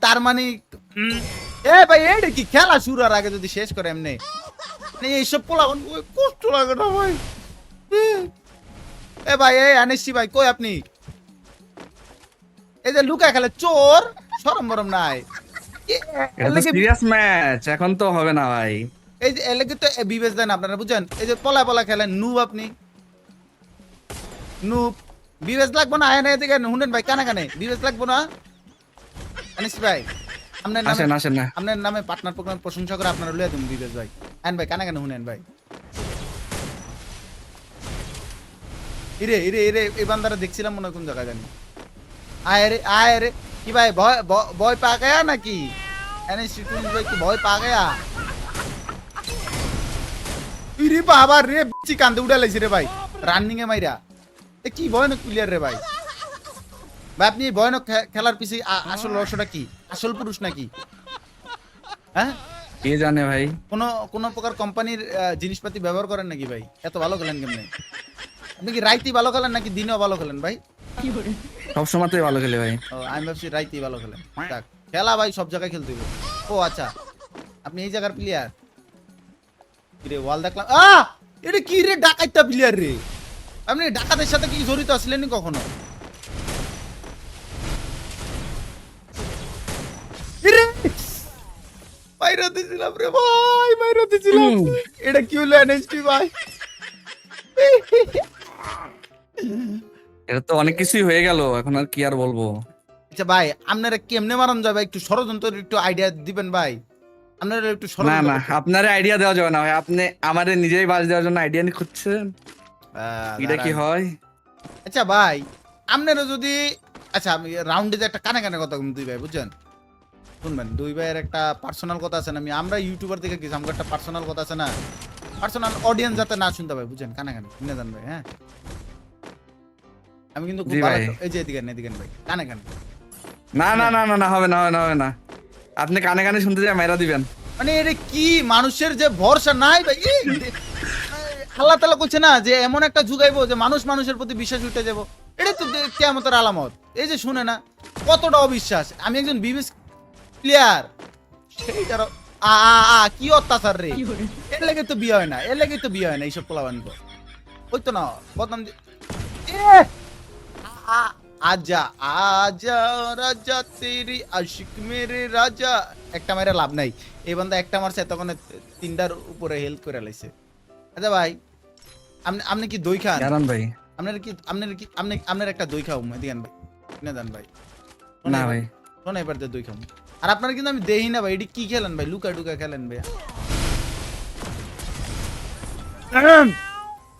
তার মানে এ ভাই এটা কি খেলা শুরু হওয়ার আগে যদি শেষ করে এমনি এইসব পোলা কষ্ট লাগে না ভাই। এ ভাই এই আনিসি ভাই কই আপনি? এই যে লুকা খেলে চোর, শরম বরম নাই। এটা তো সিরিয়াস ম্যাচ, এখন তো হবে না ভাই। এই যে এলাকে তো বিবেচ দেন আপনারা, বুঝছেন? এই যে পলা পলা খেলেন নুব, আপনি নুব। বিবেচ লাগবো না, আয় না এদিকে শুনেন ভাই, কানে কানে বিবেচ লাগবো না। আনিসি ভাই আপনার নামে, আসেন আসেন না। আপনার নামে পার্টনার প্রোগ্রাম প্রশংসা করে আপনারা লইয়া দিন বিবেচ ভাই। আইন ভাই কানে কানে শুনেন ভাই। ইরে ইরে ইরে, এই বান্দারা দেখছিলাম মনে হয় কোন জায়গায় জানি। আয় রে কি ভাই, ভয় পা গয়া নাকি? এনএসটি ভাই কি ভয় পা গয়া? ইরে বাবা রে, বিচি কান্দে উড়া লাইছে রে ভাই রানিং এ মাইরা। এ কি ভয়ানক প্লেয়ার রে ভাই। ভাই আপনি ভয়ানক খেলার পিছে আসল রহস্যটা কি? আসল পুরুষ নাকি? হ্যাঁ, কে জানে ভাই। কোন প্রকার কোম্পানির জিনিসপাতি ব্যবহার করেন নাকি ভাই? এত ভালো খেলেন কেমনে? আপনি কি রাইতেই ভালো খেলেন নাকি দিনেও ভালো খেলেন ভাই? সব সময়তেই ভালো খেলে ভাই। ও আমি ভাবছি রাইতেই ভালো খেলেন। যাক, খেলা ভাই সব জায়গায় খেলতে হবে। ও আচ্ছা, আপনি এই জায়গার প্লেয়ার? রে ওয়াল দেখলাম, এটা কি রে, ডাকাইতা প্লেয়ার রে। আপনি ডাকাতের সাথে কি জড়িত আসলেন কখনো? বাইরে দিছিলাম রে ভাই, বাইরে দিছিলাম। এটা কি হলো এনএসটি ভাই? এটা তো অনেক কিছুই হয়ে গেল, এখন আর কি আর বলবো। আচ্ছা ভাই, আপনারা কেমনে মারান যাবে একটু ষড়যন্ত্রের একটু আইডিয়া দিবেন ভাই। আপনারা একটু না ষড়যন্ত্র না, আপনারে আইডিয়া দেওয়া যাবে না ভাই, আপনি আমাদের নিজেই বাজ দেওয়ার জন্য আইডিয়া নি খুঁজছেন। এটা কি হয়? আচ্ছা ভাই, আপনারা যদি আচ্ছা আমি রাউন্ডে যে একটা কানে কানে কথা বলবো দুই ভাই বুঝছেন, শুনবেন দুই ভাইয়ের একটা পার্সোনাল কথা আছে না, আমরা ইউটিউবার থেকে গেছি, আমার একটা পার্সোনাল কথা আছে না, পার্সোনাল অডিয়েন্স যাতে না শুনতে পাই বুঝছেন, কানে কানে শুনে যান ভাই। হ্যাঁ আমি কিন্তু খুব জি ভালো ভাই। এই যে এদিকে ভাই কানে কানে, না না না না না, হবে না হবে না হবে না, আপনি কানে কানে শুনতে যায় মাইরা দিবেন। মানে এটা কি মানুষের যে ভরসা নাই ভাই, আল্লাহ তাআলা কইছে না যে এমন একটা যুগাইবো যে মানুষ মানুষের প্রতি বিশ্বাস উঠে যাব, এটা তো কিয়ামতের আলামত। এই যে শুনে না কতটা অবিশ্বাস, আমি একজন বিবিএস প্লেয়ার, সেইটার কি অত্যাচার রে, এর লেগে তো বিয়ে হয় না, এর লেগে তো বিয়ে হয় না এইসব পোলাবান ওই তো না বদনাম আজা আজা রাজা তেরি আশিক মেরে রাজা, একটা মেরে লাভ নাই, এই বান্দা একটা মারছে তখন তিনটার উপরে হেল্প করে লাইছে। আচ্ছা ভাই আপনি কি দই খান? জানান ভাই। আপনার একটা দই খাও এদিকে ভাই, কিনে দেন ভাই। না ভাই শোন এবার দই খাও, আর আপনার কিন্তু আমি দেই না ভাই, এটি কি খেলেন ভাই, লুকা টুকা খেলেন ভাই।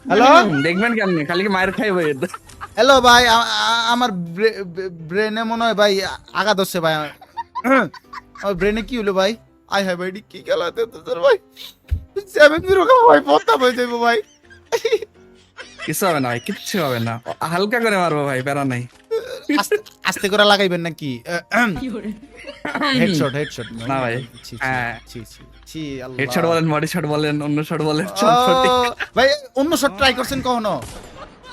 হ্যালো দেখবেন কেমনি, খালি কি মায়ের খাই ভাই। হ্যালো ভাই, আমার ব্রেনে মনে হয় ভাই আঘাত হচ্ছে ভাই, আমার ব্রেনে কি হলো ভাই, আয় হায় ভাই এটি কি খেলাতে তোর ভাই, 7-0 খাবো ভাই, পদ্মা হয়ে যাইবো ভাই। কিছু হবে না ভাই, কিচ্ছু হবে না, হালকা করে মারবো ভাই, প্যারা নাই। আস্তে করে লাগাইবেন নাকি? হেডশট না ভাই, হ্যাঁ ছি আল্লাহ। হেডশট বলেন, বডি শট বলেন, অন্য শট বলেন, সব সঠিক। ভাই অন্য শট ট্রাই করছেন কখনো?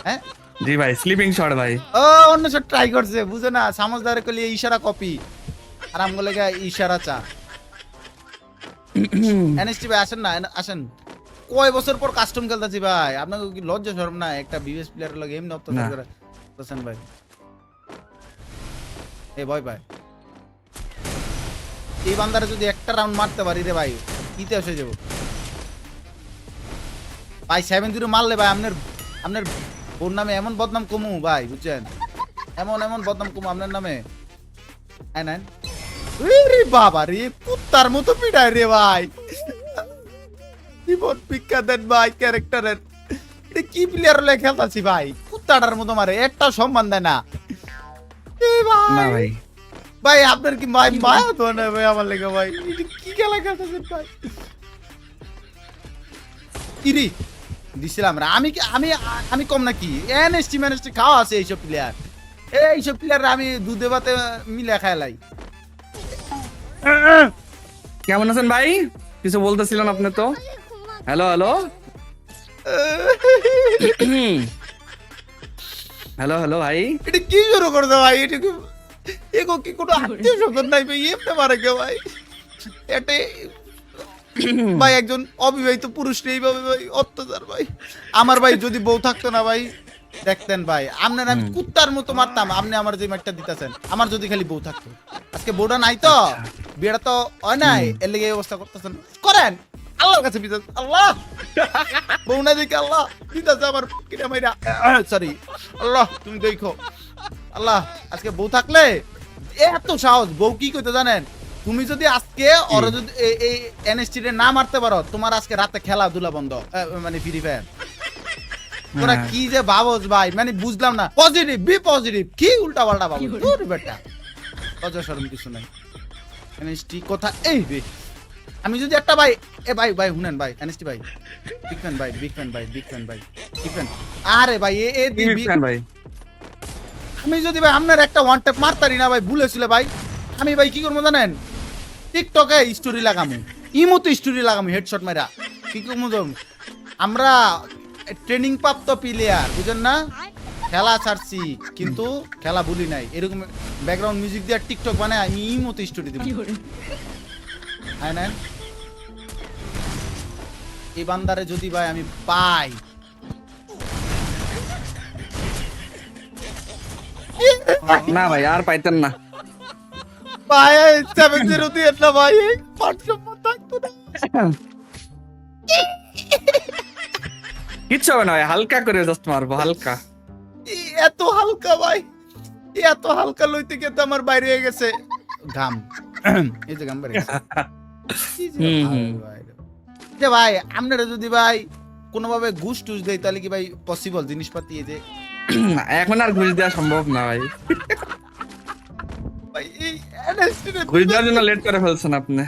হ্যাঁ জি ভাই, স্লিপিং শট ভাই। ও অন্য শট ট্রাই করছে, বুঝে না সামজদারে কলি ইশারা কপি, আর আমগুলো ইশারা চা। এনএসটি ভাই আসেন না, আসেন, কয় বছর পর কাস্টম খেলতেছি ভাই, আপনাকে কি লজ্জা শরম না একটা বিএস প্লেয়ারের লগে এমনি অত্যাচার করে করছেন ভাই? এই ভয় পায়, এই বান্দারে যদি একটা রাউন্ড মারতে পারি রে ভাই ইতিহাস হয়ে যাবো ভাই। 7-0 মারলে ভাই আপনার ওর নামে এমন বদনাম কমু ভাই বুঝছেন, এমন বদনাম কমু আপনার নামে। নেন রে বাবা রে, কুত্তার মতো পিটায় রে ভাই, জীবন ভিক্ষা দেন ভাই ক্যারেক্টারের। এটা কি প্লেয়ার হলে খেলতাছি ভাই, কুত্তাটার মতো মারে, একটা সম্মান দেয় না। এ না ভাই ভাই, ভাই আপনার কি মায়া তো না ভাই আমার লেগে ভাই, এটা কি খেলা খেলতেছেন ভাই? ইরি দিছিলাম রে, আমি কম নাকি? এনএসটি খাওয়া আছে এইসব প্লেয়ার, এইসব প্লেয়ার আমি দুধে ভাতে মিলে খাইলাই। কেমন আছেন ভাই? কিছু বলতেছিলেন আপনি তো। হ্যালো হ্যালো হ্যালো হ্যালো ভাই। এটা কি শুরু করছে ভাই? এটা কি এগো কি কোনো আত্মীয় স্বজন নাই ভাই, এমনি মারে কে ভাই? এটা ভাই একজন অবিবাহিত পুরুষ এইভাবে ভাই অত্যাচার ভাই। আমার ভাই যদি বউ থাকতো না ভাই দেখতেন ভাই, আপনার আমি কুত্তার মতো মারতাম, আপনি আমার যে মারটা দিতেছেন, আমার যদি খালি বউ থাকতো। আজকে বউটা নাই তো, বিয়েটা তো হয় নাই, এর লেগে এই অবস্থা করতেছেন, করেন আল্লাহর কাছে বিচার। আল্লাহ বউ না দেখে আল্লাহ দিতেছে আমার কিনা মাইরা, সরি আল্লাহ তুমি দেখো আল্লাহ। আজকে বউ থাকলে এত সাহস, বউ কি কইতে জানেন? তুমি যদি আজকে ওরা যদি এই এনএসটি রে না মারতে পারো, তোমার আজকে রাতে খেলাধুলা বন্ধ, মানে ফ্রি ফায়ার। তোরা কি যে ভাবস ভাই, মানে বুঝলাম না। পজিটিভ বি পজিটিভ, কি উল্টা পাল্টা ভাবো দূর বেটা, লজ্জা শরম কিছু নাই। এনএসটি কথা এই রে, আমি যদি একটা ভাই ভাই শুনেন ভাই, এনএসটি ভাই বিগ ফ্যান ভাই, বিগ ফ্যান ভাই, বিগ ফ্যান ভাই, বিগ ফ্যান। আরে ভাই ভাই আমি যদি ভাই আপনার একটা ওয়ান ট্যাপ মারতারি না ভাই, ভুলেছিল ভাই, আমি ভাই কি করবো জানেন? টিকটকে স্টোরি লাগামু, ইমোতে স্টোরি লাগামু হেডশট মারা। কি করবো আমরা ট্রেনিং প্রাপ্ত প্লেয়ার, বুঝেন না? খেলা ছাড়ছি কিন্তু খেলা ভুলি নাই, এরকম ব্যাকগ্রাউন্ড মিউজিক দিয়ে টিকটক বানায় আমি ইমোতে স্টোরি দিব। হ্যাঁ নেন, এই বান্দারে যদি ভাই আমি পাই, না ভাই আর পাইতেন না ভাই 7-0 দিয়ে না ভাই, পার্টনার থাকতো না। কিচ্ছু হবে না ভাই, হালকা করে জাস্ট মারবো, হালকা। এত হালকা ভাই, এত হালকা লইতে গিয়ে তো আমার বাইরে হয়ে গেছে ঘাম, এই যে ঘাম বেড়ে গেছে। যে ভাই আপনারা যদি ভাই কোনোভাবে ঘুষ টুস দেয় তাহলে কি ভাই পসিবল জিনিসপাতি এই যে এখন আর ঘুষ দেওয়া সম্ভব না ভাই। ভাই এই NST রে ঘুরে যাওয়ার জন্য লেট করে ফেলছেন আপনি।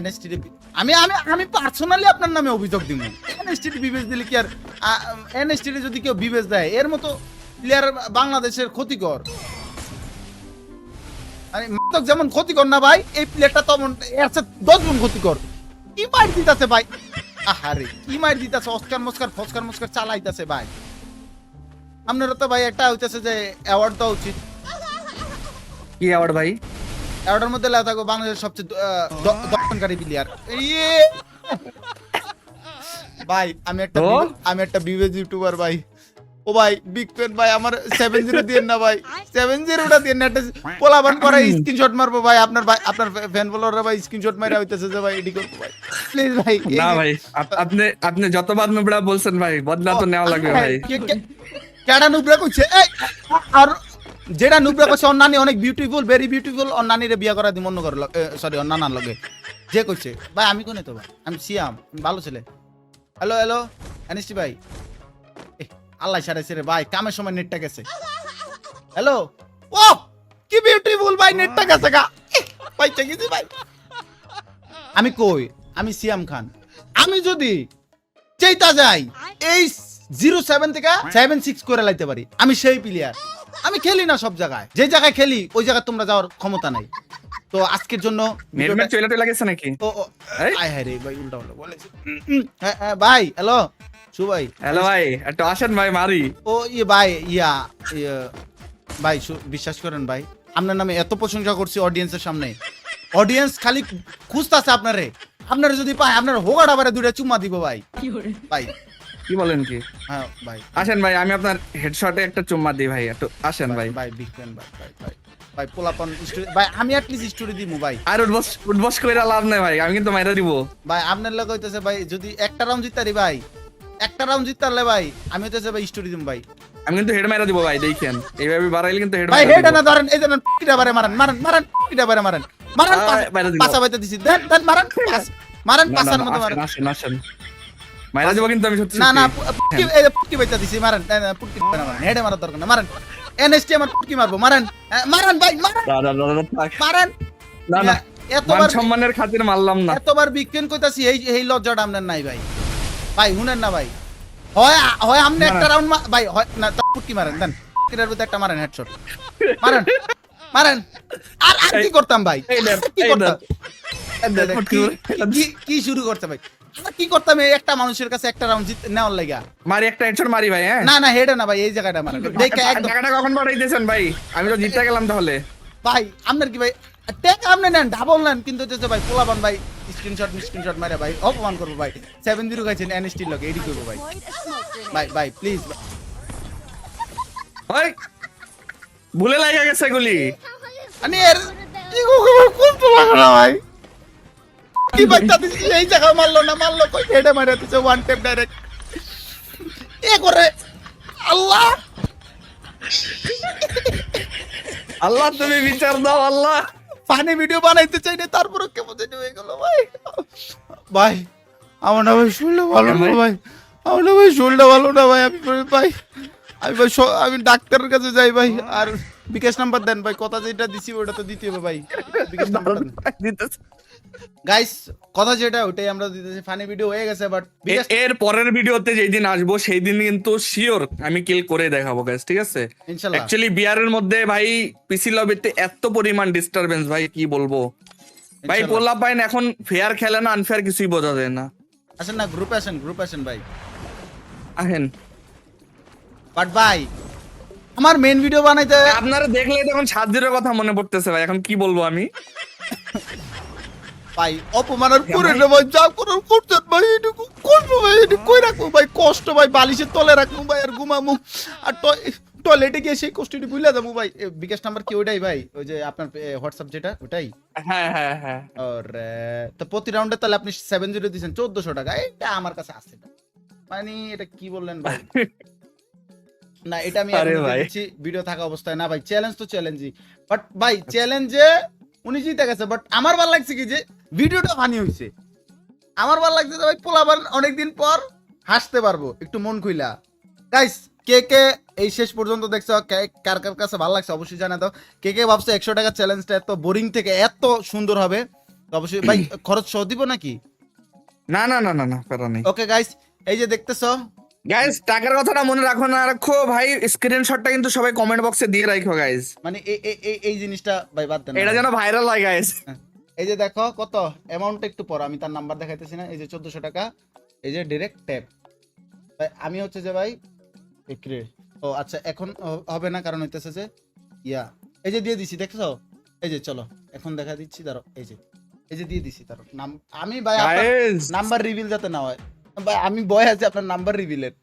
NST রে আমি আমি আমি পার্সোনালি আপনার নামে অভিযোগ দিব। NST রে বিবেচ দিলে কি আর NST রে যদি কেউ বিবেচ দেয় এর মতো প্লেয়ার বাংলাদেশের ক্ষতিকর। আরে মাদক যেমন ক্ষতিকর না ভাই, এই প্লেয়ারটা তেমন এর চেয়ে 10 গুণ ক্ষতিকর। কি মার দিতাছে ভাই, আহারে কি মার দিতাছে, অস্কার মস্কার চালাইতাছে ভাই। আপনারা তো ভাই একটা হইতাছে যে অ্যাওয়ার্ড দেওয়া উচিত। কি অ্যাওয়ার্ড ভাই? অ্যাওয়ার্ডের মধ্যে লেখা থাকো বাংলাদেশের সবচেয়ে দর্শনকারী প্লেয়ার। ভাই আমি একটা বিবেজ ইউটিউবার ভাই। ও ভাই বিগ ফ্যান ভাই, আমার 70 দিয়েন না ভাই, 70টা দিয়েন না, একটা পোলাবান করে স্ক্রিনশট মারবো ভাই। আপনার ফ্যান ফলোয়াররা ভাই স্ক্রিনশট মারা হইতাছে যে ভাই এডি করবো ভাই, প্লিজ ভাই। না ভাই, আপনি যতবার নুবড়া বলছেন ভাই, বদলা তো নেওয়া লাগবে ভাই। কেডা নুবরা কইছে? এই আর যেটা নুবরা কইছে অন্যানি অনেক বিউটিফুল, ভেরি বিউটিফুল, অন্যানিরে বিয়া করা দিম অন্য করে, সরি অন্যানার লগে। যে কইছে ভাই আমি কোনে তো ভাই, আমি সিয়াম, আমি ভালো ছেলে। হ্যালো NST ভাই, আল্লাহ সারাইছে রে ভাই, কামের সময় নেটটা গেছে। হ্যালো, ও কি বিউটিফুল ভাই, নেটটা গেছে গা ভাই, গেছি ভাই। আমি কই, আমি সিয়াম খান, আমি যদি চাইতা যাই এই 07 থেকে 76 করে লাইতে পারি, আমি সেই প্লেয়ার। আমি খেলি না সব জায়গায়, যে জায়গায় খেলি ওই জায়গায় তোমরা যাওয়ার ক্ষমতা নাই। তো আজকের জন্য নেটমেট চলে লাগেছে নাকি? ও আয় হায় রে ভাই, উল্টা বলেছে ভাই। হ্যালো শু ভাই, হ্যালো ভাই, একটু আসেন ভাই মারি। ও ভাই ভাই বিশ্বাস করেন ভাই, আপনার নামে এত প্রশংসা করছি অডিয়েন্সের সামনে, অডিয়েন্স খালি খুঁজতাছে আপনারে যদি পায় আপনার হোগাটা বারে দুইটা চুম্মা দিব ভাই। ভাই কি বলেন কি? হ্যাঁ ভাই আসেন ভাই, আমি আপনার হেডশটে একটা চুম্মা দিই ভাই, একটু আসেন ভাই। ভাই বিগ ফ্যান ভাই পোলাপন স্টোরি ভাই, আমি অ্যাট লিস্ট স্টোরি দিমু ভাই। আর উঠবস কইরা লাভ নাই ভাই, আমি কিন্তু মাইরা দিব ভাই। আপনার লোক হইতেছে ভাই, যদি একটা রাউন্ড জিততারি ভাই, একটা রাউন্ড জিততারলে ভাই আমি হইতেছে ভাই স্টোরি দিমু ভাই। আমি কিন্তু হেড মাইরা দিব ভাই, দেখেন এইভাবে বাড়াইলে কিন্তু হেড ভাই হেড না ধরেন, এই দেন পিটা বারে মারেন পিটা বারে মারেন পাছা বাইতে দিছি, দেন মারেন পাছার মতো মারেন। আসেন মাইরা দিব কিন্তু আমি সত্যি না পুটকি বাইতে দিছি, মারেন পুটকি মারেন, হেডে মারার দরকার না, মারেন। NST আমার পুটকি মারবো, মারেন ভাই মারেন। না এতবার সম্মানের খাতির মারলাম না, এতবার বিজ্ঞান কইতাছি, এই লজ্জাটা আপনার নাই ভাই। ভাই শুনেন না ভাই, হয় আপনি একটা রাউন্ড ভাই, হয় না পুটকি মারেন, দেন পুটকিটার ভিতরে একটা মারেন, হেডশট মারেন। আর কি করতাম ভাই, কি করতাম, কি শুরু করতে ভাই, কি করতাম একটা মানুষের কাছে একটা রাউন্ড নেওয়ার লাগা মারি একটা হেডশট মারি ভাই। হ্যাঁ না হেডে না ভাই, এই জায়গাটা মারেন দেখে একদম। টাকাটা কখন পাঠাইতেছেন ভাই? আমি তো জিততে গেলাম তাহলে ভাই। আপনার কি ভাই টেক আপনি নেন, ডাবল নেন, কিন্তু হচ্ছে ভাই পোলাবান ভাই স্ক্রিনশট মারে ভাই অপমান করবো ভাই। 7-0 খাইছেন NST এর লগে, এডি করবো ভাই প্লিজ ভাই, ভুলে লাগা গেছে গুলি। আরে এর কি কোন তো লাগা না ভাই, কি ভাই তাতে এই জায়গা মারলো কই হেডে মারে দিছে, ওয়ান ট্যাপ ডাইরেক্ট এ করে। আল্লাহ তুমি বিচার দাও আল্লাহ। ফানি ভিডিও বানাইতে চাই না, তারপরে কেমন জানি হয়ে গেল ভাই। আমার না ভাই শুনলে ভালো না ভাই, আমার না ভাই শুনলে ভালো না ভাই। আমি ডাক্তারের কাছে যাই ভাই, আর বিকাশ নাম্বার দেন ভাই, কথা যেটা দিছি ওটা তো দিতে হবে ভাই। বিকাশ নাম্বার গাইস, কথা যেটা ওটাই আমরা দিতেছি। ফানি ভিডিও হয়ে গেছে, বাট এর পরের ভিডিওতে যেই দিন আসবো সেই দিন কিন্তু শিওর আমি কিল করে দেখাবো গাইস, ঠিক আছে? ইনশাআল্লাহ। অ্যাকচুয়ালি বিয়ারের মধ্যে ভাই পিসি লবিতে এত পরিমাণ ডিস্টারবেন্স ভাই, কি বলবো ভাই। পোলা পাইন এখন ফেয়ার খেলে না, আনফেয়ার কিছুই বোঝা যায় না। আসেন না, গ্রুপে আসেন ভাই, আহেন। বাট ভাই আমার মেইন ভিডিও বানাইতে আপনারা দেখলে তখন 7-0 কথা মনে পড়তেছে ভাই, এখন কি বলবো আমি ভাই। অপমানের করে না ভাই, যা করার করছেন ভাই, এটুকু করবো ভাই, এটু কই রাখবো ভাই, কষ্ট ভাই, বালিশের তলে রাখবো ভাই, আর ঘুমামু, আর টয়লেটে গিয়ে সেই কষ্টটি ভুলে যাবো ভাই। বিকাশ নাম্বার কি ওইটাই ভাই, ওই যে আপনার হোয়াটসঅ্যাপ যেটা ওটাই? হ্যাঁ। আর তো প্রতি রাউন্ডে তাহলে আপনি 7-0 দিয়েছেন 1400 টাকা, এটা আমার কাছে আছে না মানে, এটা কি বললেন ভাই? না এটা আমি দিচ্ছি ভিডিও থাকা অবস্থায় না ভাই। চ্যালেঞ্জ তো চ্যালেঞ্জই, বাট ভাই চ্যালেঞ্জে উনি জিতে গেছে, বাট আমার ভালো লাগছে কি যে ভিডিওটা ফানি হইছে। আমার ভালো লাগছে যে ভাই পোলাবার অনেকদিন পর হাসতে পারবো একটু মন খুইলা। গাইস কে কে এই শেষ পর্যন্ত দেখছো, কার কার কাছে ভালো লাগছে অবশ্যই জানা দাও। কে কে ভাবছো 100 টাকা চ্যালেঞ্জটা এত বোরিং থেকে এত সুন্দর হবে, তো অবশ্যই ভাই খরচ সহ দিব নাকি? না না না না না প্যারা নেই। ওকে গাইস, এই যে দেখতেছো গাইস টাকার কথাটা মনে রাখো না রাখো ভাই, স্ক্রিনশটটা কিন্তু সবাই কমেন্ট বক্সে দিয়ে রাখো গাইস, মানে এই জিনিসটা ভাই বাদ দেন না। এটা যেন ভাইরাল হয় গাইস। এই যে দেখো কত অ্যামাউন্টটা একটু পর, আমি তার নাম্বার দেখাইতেছি না, এই যে 1400 টাকা, এই যে ডাইরেক্ট ট্যাপ। ভাই আমি হচ্ছে যে ভাই ও আচ্ছা এখন হবে না, কারণ হইতেছে যে এই যে দিয়ে দিছি দেখছো, এই যে চলো এখন দেখা দিচ্ছি, ধরো এই যে দিয়ে দিছি, ধরো নাম আমি ভাই গাইস নাম্বার রিভিল যাতে না হয় ভাই, আমি ভয় আছে আপনার নাম্বার রিভিলের।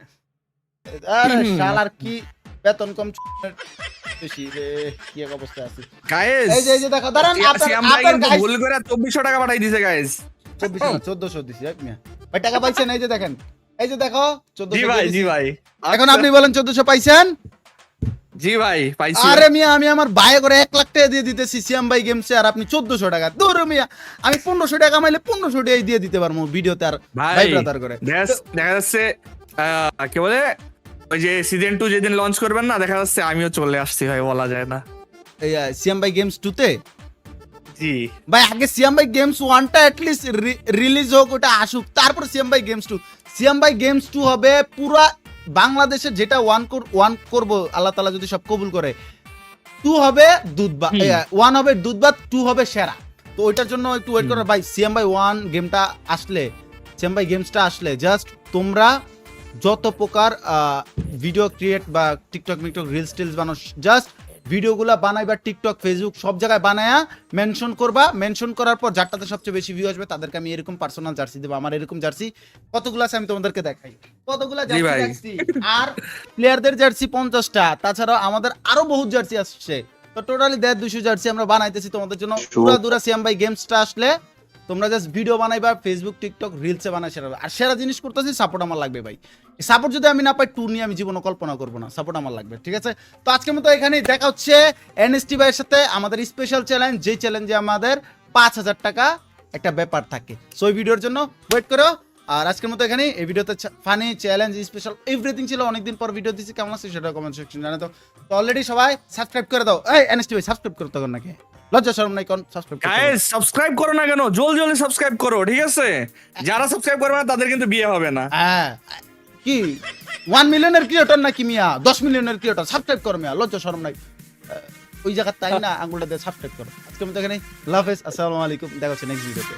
আরে শালার কি বেতন কম বেশি রে, কি এক অবস্থা আছে। গাইস এই যে দেখো দাঁড়ান, সিয়াম ভাই আপনার কিন্তু গাইস ভুল করে 2400 টাকা পাঠাই দিয়েছে গাইস। 1400 দিছি মিয়া ভাই, টাকা পাইছেন? এই যে দেখেন, এই যে দেখো 1400 জি ভাই জি ভাই, এখন আপনি বলেন 1400 পাইছেন? জি ভাই পাইছি। আরে মিয়া আমি আমার ভাই করে 1 লাখ টাকা দিয়ে দিতেছি সিয়াম ভাই গেমসে, আর আপনি 1400 টাকা দূর মিয়া। আমি 1500 টাকা কামাইলে 1500 টাকাই দিয়ে দিতে পারবো ভিডিওতে, আর ভাই ভাই ব্রাদার করে দেখা যাচ্ছে কি বলে ওই যে সিজন 2 যেদিন লঞ্চ করবেন না, দেখা যাচ্ছে আমিও চলে আসছি ভাই, বলা যায় না। এই সিয়াম ভাই গেমস 2 তে জি ভাই, আগে সিয়াম ভাই গেমস 1টা এট লিস্ট রিলিজ হোক, ওটা আসুক, তারপর সিয়াম ভাই গেমস 2। সিয়াম ভাই গেমস 2 হবে পুরা বাংলাদেশে যেটা ওয়ান করব আল্লাহ তাআলা যদি সব কবুল করে, 2 হবে দুধবা, 1 হবে দুধবা, 2 হবে সেরা। তো ওইটার জন্য একটু ওয়েট করো ভাই। সিয়াম ভাই 1 গেমটা আসলে, সিয়াম ভাই গেমসটা আসলে জাস্ট তোমরা যত প্রকার ভিডিও ক্রিয়েট বা টিকটক মিকটক রিলস টিলস বানাও, জাস্ট ভিডিওগুলো বানাইবা টিকটক ফেসবুক সব জায়গায় বানায়া মেনশন করবা। মেনশন করার পর যারটাতে সবচেয়ে বেশি ভিউ আসবে তাদেরকে আমি এরকম পার্সোনাল জার্সি দেবো। আমার এরকম জার্সি কতগুলো আছে আমি তোমাদেরকে দেখাই, কতগুলো জি ভাই। জার্সি রাখছি। আর প্লেয়ারদের জার্সি 50টা, তাছাড়াও আমাদের আরো বহুত জার্সি আসছে। তো টোটালি 150-200 জার্সি আমরা বানাইতেছি তোমাদের জন্য। পুরো দুরা সিয়াম ভাই গেমসটা আসলে তোমরা জাস্ট ভিডিও বানাইবা, ফেসবুক টিকটক রিলসে বানাই সেরা। আর সেরা জিনিস করতেছি, সাপোর্ট আমার লাগবে ভাই। সাপোর্ট যদি আমি না পাই, ট্যুর নিয়ে আমি জীবনে কল্পনা করবো না, সাপোর্ট আমার লাগবে, ঠিক আছে? তো আজকের মতো এখানেই দেখা হচ্ছে এনএসটি ভাইয়ের সাথে আমাদের স্পেশাল চ্যালেঞ্জ, যেই চ্যালেঞ্জে আমাদের 5000 টাকা একটা ব্যাপার থাকে। সো এই ভিডিওর জন্য ওয়েট করো। আর আজকের মতো এখানেই, এই ভিডিওতে ফানি চ্যালেঞ্জ স্পেশাল এভরিথিং ছিল। অনেকদিন পর ভিডিও দিচ্ছি, কেমন আছে সেটা কমেন্ট সেকশন জানাতো। তো অলরেডি সবাই সাবস্ক্রাইব করে দাও। এই এনএসটি ভাই সাবস্ক্রাইব করতে তখন নাকি লজ্জা শরম নাই, কোন সাবস্ক্রাইব করতে গাইস সাবস্ক্রাইব করো না কেন, জলদি সাবস্ক্রাইব করো, ঠিক আছে? যারা সাবস্ক্রাইব করবে না তাদের কিন্তু বিয়ে হবে না। হ্যাঁ কি 1 মিলিয়নের ক্রিয়েটর নাকি মিয়া, 10 মিলিয়নের ক্রিয়েটর, সাবস্ক্রাইব করো মিয়া, লজ্জা শরম নাই। ওই জায়গা তাই না, আঙ্গুলটা দিয়ে সাবস্ক্রাইব করো। আজকের মতো এখানে লাভ হাফেজ, আসসালামু আলাইকুম, দেখা হচ্ছে নেক্সট ভিডিওতে।